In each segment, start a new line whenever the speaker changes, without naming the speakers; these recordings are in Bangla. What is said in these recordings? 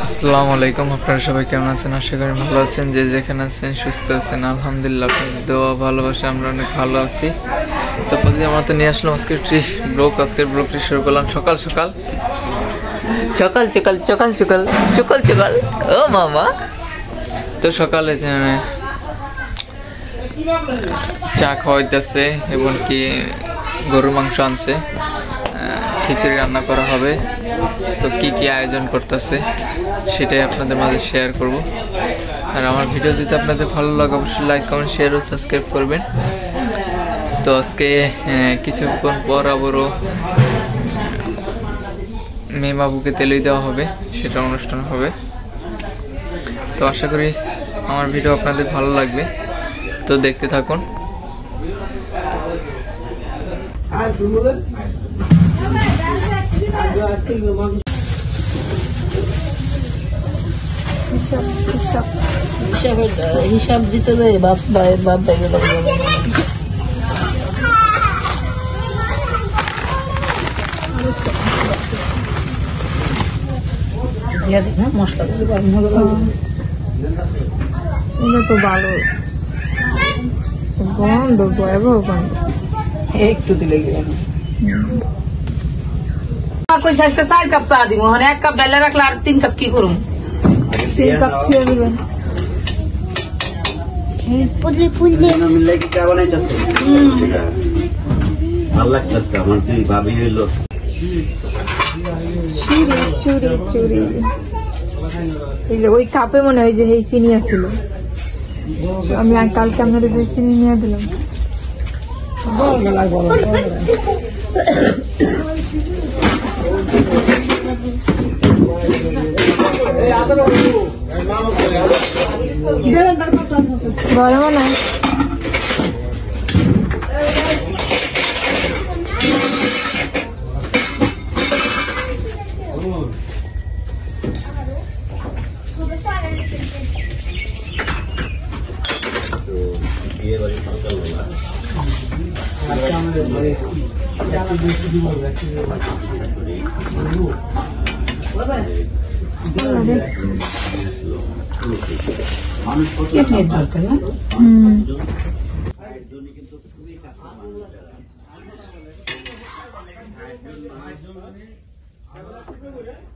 আসসালামু আলাইকুম, আপনারা সবাই কেমন আছেন? আশা করি ভালো আছেন। যে যেখানে আছেন সুস্থ আছেন, আলহামদুলিল্লাহ। আপনাদের দোয়া ভালোবাসা আমরা অনেক ভালো আছি। তো প্রতিদিন আমরা তো নিয়ে আসলাম আজকের ব্লগটি শুরু করলাম সকাল সকাল ও মামা। তো সকালে চা খাওয়াইতেছে এবং কি গরুর মাংস আনছে, খিচুড়ি রান্না করা হবে। তো কি কি আয়োজন করতেছে সেটাই আপনাদের মাঝে শেয়ার করব। আর আমার ভিডিও যদি আপনাদের ভালো লাগে অবশ্যই লাইক, কমেন্ট, শেয়ার ও সাবস্ক্রাইব করবেন। তো আজকে কিছুক্ষণ পর আবারও মেয়ে বাবুকে তেলই দেওয়া হবে, সেটা অনুষ্ঠান হবে। তো আশা করি আমার ভিডিও আপনাদের ভালো লাগবে, তো দেখতে থাকুন।
হিসাব দিতে দেয় বাপ গেল মশলা
তো ভালো গন্ধ, ভয়াবহ গন্ধ।
একটু দিলে আজকে 4 কাপ চা দিব, 1 কাপ ডাইলে রাখলে আর 3 কাপ কি করুন?
3 কাপ খেয়ে দেবেন। চুরি ওই কাপে মনে হয় যে এই চিনি আসছিল, আমি কালকে আপনাদের চিনি নিয়ে দিলাম। গরম না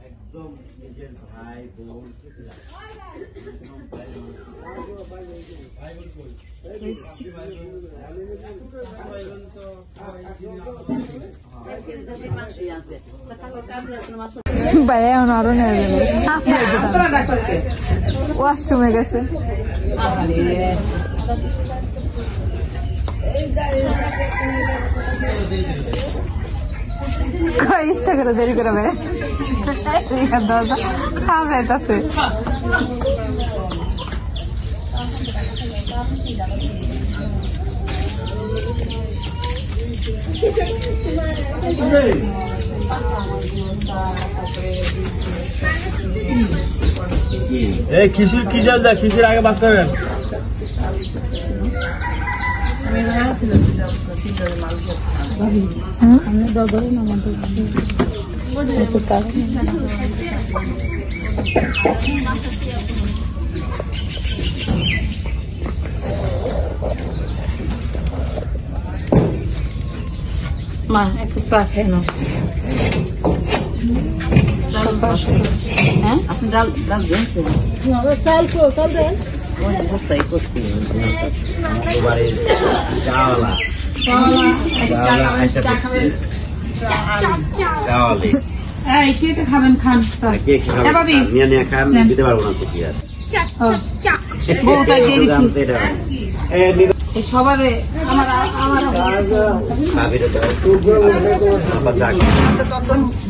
একদম নিজের ভাই বোন
ভাইয়া এখন আরো ওয়াশরুমে গেছে। ইচ্ছা করে দেরি করবে, খাওয়াইতেছে।
খিচুড়ি কি চাল দা, খিচুড়ি আগে বাস করবেন।
মা একটু চা খেয়ে নাও। হ্যাঁ আপনি ডাল দেন, চাল দেন। খাবেন খান দিতে পারবো না সবারে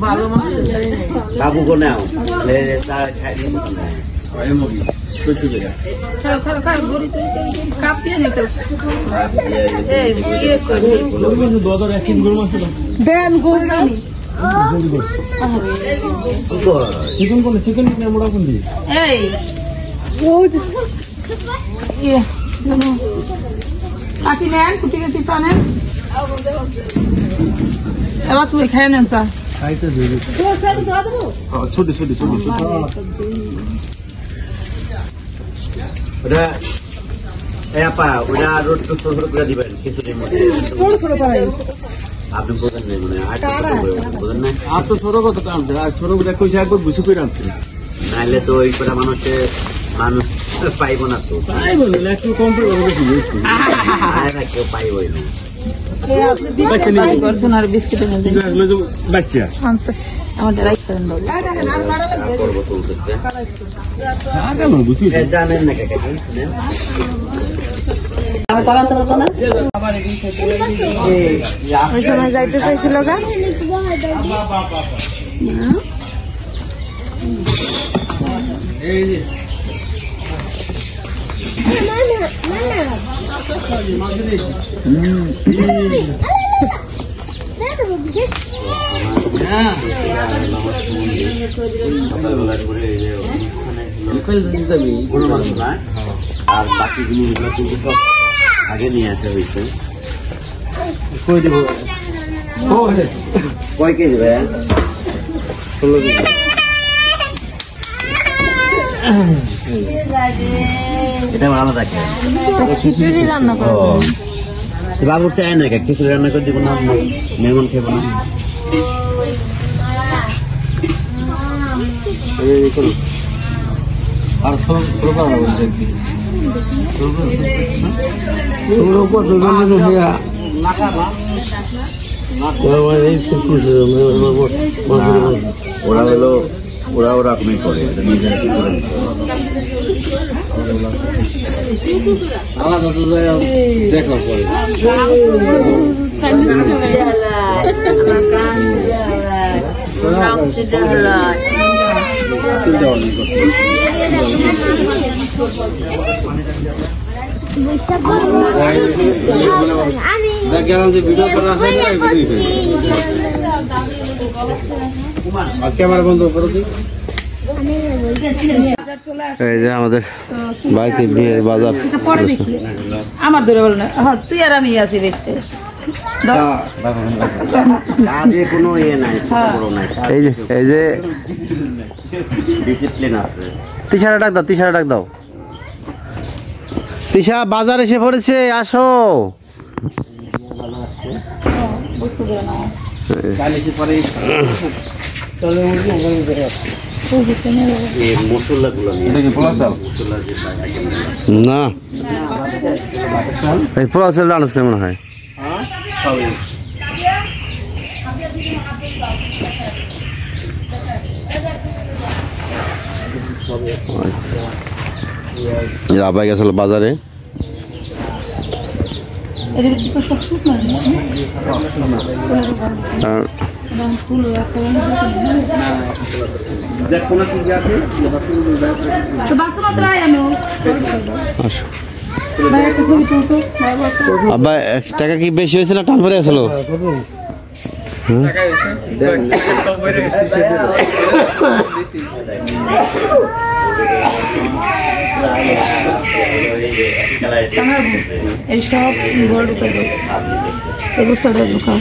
ভালো
বাবু কো নাও চিকেন মোটামুটি
কাটি নেন, কুটি কাটি চা নেন। এবার তুমি খেয়ে নেন চা।
ছোট ছোট ছোট ওটা আপা ওটা আরো একটু ছোট ছোট করে দিবেন খিচুড়ির মধ্যে আপনি বোঝেন নাই মানে বোঝেন নাই আর তো ছোট কত আনতে আর ছোট করে কইছে একবার বুঝে করে আনতে নাইলে তো ওই করে মানুষ পাইব না তো পাইব না একটু কম করে কেউ পাইবই না জানেন না
ওই সময় যাইতে চাইছিল গা
আর বাকি জিনিসগুলো কিন্তু আগে নিয়ে আসা হয়েছে কই দেবো কয় কেজি ভাই 16 কেজি এটা ভালো থাকে
খিচুড়ি রান্না করবো
বাবুর চাই না খিচুড়ি রান্না করে দিব না মেহমান খেবো না আর ওরা হলো ওরা ওরকমই করে আলাদা তো দেখলাম পরে গেলাম যে ভিডিও করা আছে ক্যামেরা বন্ধ করো তুই এই যে আমাদের বাড়িতে বিয়ের বাজার
পরে দেখি আমার ধরে বল না হ্যাঁ তুই আর আমি আছি দেখতে
কোনো ইয়ে নাই এই যে ডিসিপ্লিন আছে তিশারা ডাক দাও তিশা বাজার এসে পড়েছে আসো না এই পোলাও চাল জানো মনে হয় আবাই গেছিল বাজারে আব্বা টাকা কি বেশি হয়েছে না টান পরে আসলো
এইসব এই বস্তাটা ঢোকা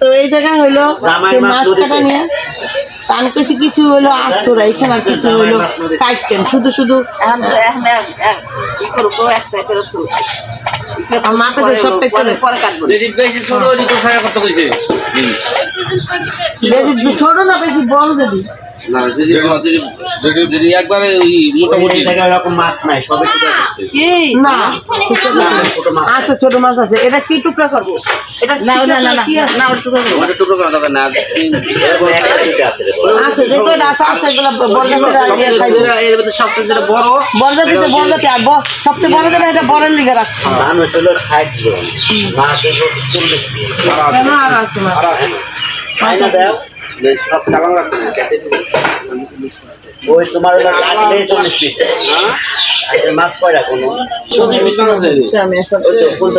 তো এই জায়গায় হইলো মাছ কাটা নিয়ে আমি কিছু কিছু হইলো আস্তরা এখানে আর কিছু হইলো কাটতেন শুধু শুধু মাথা দিয়ে সবটাই চলে পরে কাটবো ছোট না বেশি বড় যদি
একবারে মোটামুটি মাছ নাই সবে
না আছে ছোট মাছ আছে এটা কি টুকরা করবো এটা না না না না টুকরা করবো আছে যেগুলো আছে আছে এগুলো বড়জাতিতে সবচেয়ে বড় বড়জাতিতে বড়জাতি আর সবচেয়ে বড় যেটা এটা বড়ের লিগে রাখছে
মানুষ হলো 60 জন মাছ হলো 40
আর আছে
মাছ দাও সব কালাম রাখতে ওই তোমার কাটলে 40 পিস হ্যাঁ মাছ কয়টা কোনো
আমি এখন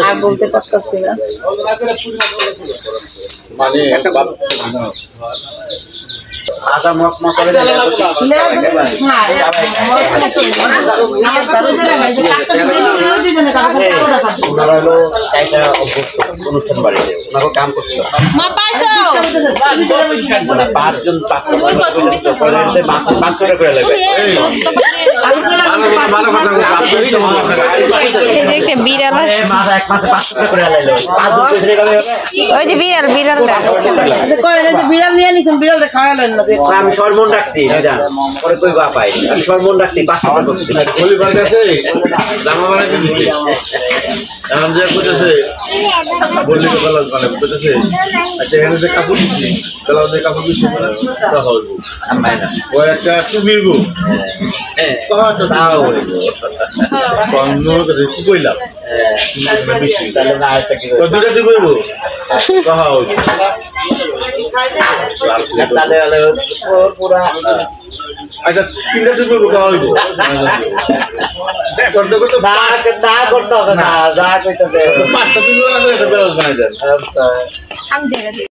আর বলতে পারতাছি না
মানে আদা মশলা ওনারা হলো চাইটা অনুষ্ঠান বাড়িতে ওনারও কাম করছিল পাঁচজন 500 টাকা করে লাগবে
বিড়াল
এক মাসে 500 টাকা করে লাগলো 5
ওই যে বিড়ালটা
বিড়াল নিয়ে নিছেন বিড়ালটা খাওয়ালেন না
আমি সরমন রাখছি পরে কই বা পাই আমি সরমন রাখছি 500 টাকা
গলি বাড়ি আছে জামা বানাইতে দিছে এখন যে কইতেছে বললি তো গলাস বানাই কইতেছে আচ্ছা এখানে যে কাপড় দিছি গলাস যে কাপড় দিছি তা হবে
মাইনা
ওই একটা টুবিব
কত তো দাও
কোন কি কইলাম
তাহলে না একটা কি
তো দুটো দিব কহা হবে
তাহলে পুরা
আচ্ছা তিনটা দিব কহা হইব করতে করতে
না করতে হবে না যা কইতেছে
5টা দিব না একটা বেলা বানাই দেন
আমি জায়গা